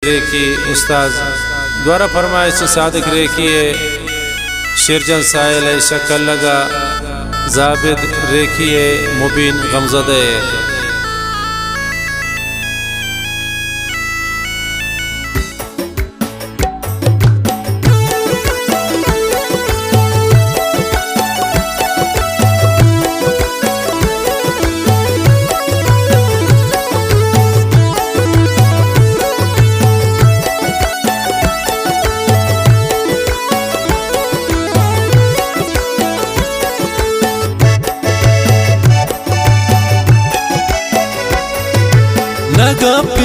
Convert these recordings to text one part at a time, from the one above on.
रेखी उस्ताद द्वारा फरमाइश सादिक रेखिए शिरजन साहिल शक्ल लगा जाबिद रेखिए मुबीन गमजदे।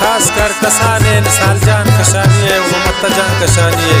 खास कर कसाने निसाल जान कशानी है मोहम्मद जान कशानी है।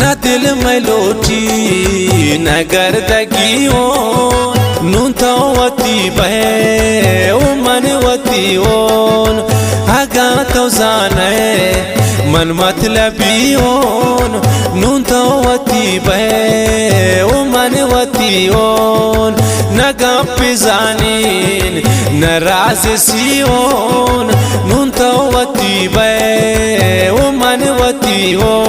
ना दिल में लोटी न गर्दगियों नंतवती बे उमन वतियों अगातो जाने मन मतलबियों नंतवती बे उमन वतियों नगपिजानीन नराज सियों नंतवती बे उमन वतियों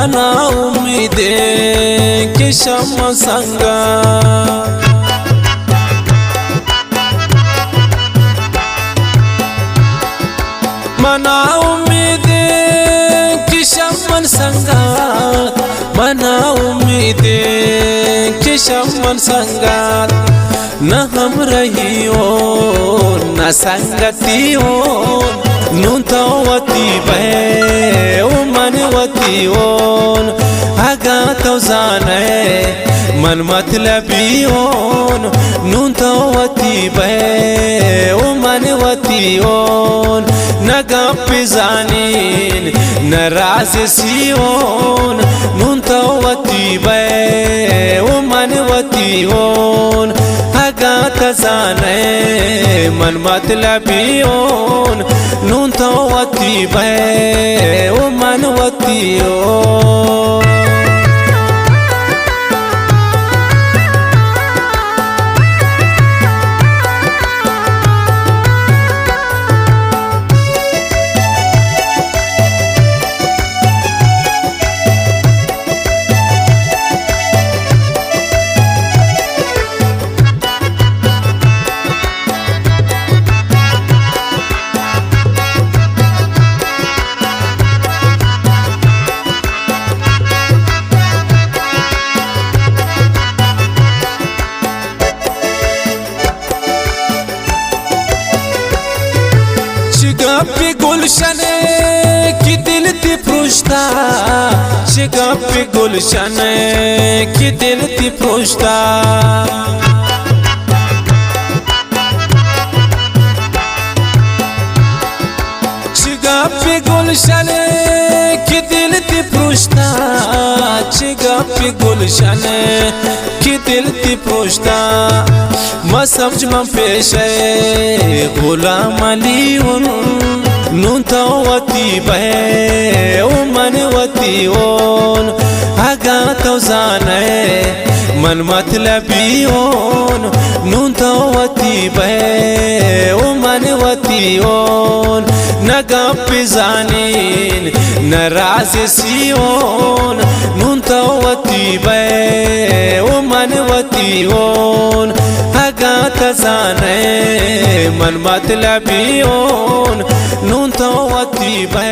मना उम्मीदे कि शम संगा मना उम्मीदे कि शमन संगात मना उम्मीदे कि शमन संगात न हम रहियो न संगतियो नुंतवती बे मनवती ओन आगा तो जाने मन मतलबी ओन नुंतवती बे मनवती ओन न गप जानीन न राज सियोन नुंतवती बे मनवती ओन आगा तो जाने मन मतलबी ओन नुंतवती बे मनवती ओन शिगप्पी गुलशन की दिल ती पृष्ठा शिगप्पी गुलशन की दिल ती पृष्ठा शिगप्पी गुलशन की दिल ती पृष्ठा शिगप्पी गुलशन की दिल ती पृष्ठा म समझ म पेश गुलाम अली नुंतवती बे मनवती ओन आगा तो जाने मन मतलबी ओन नुंतवती बे मनवती ओन न गप जानीन न राज सियोन नुंतवती बे मनवती ओन आगा तो जाने मन मतलबी ओन नुंतवती बे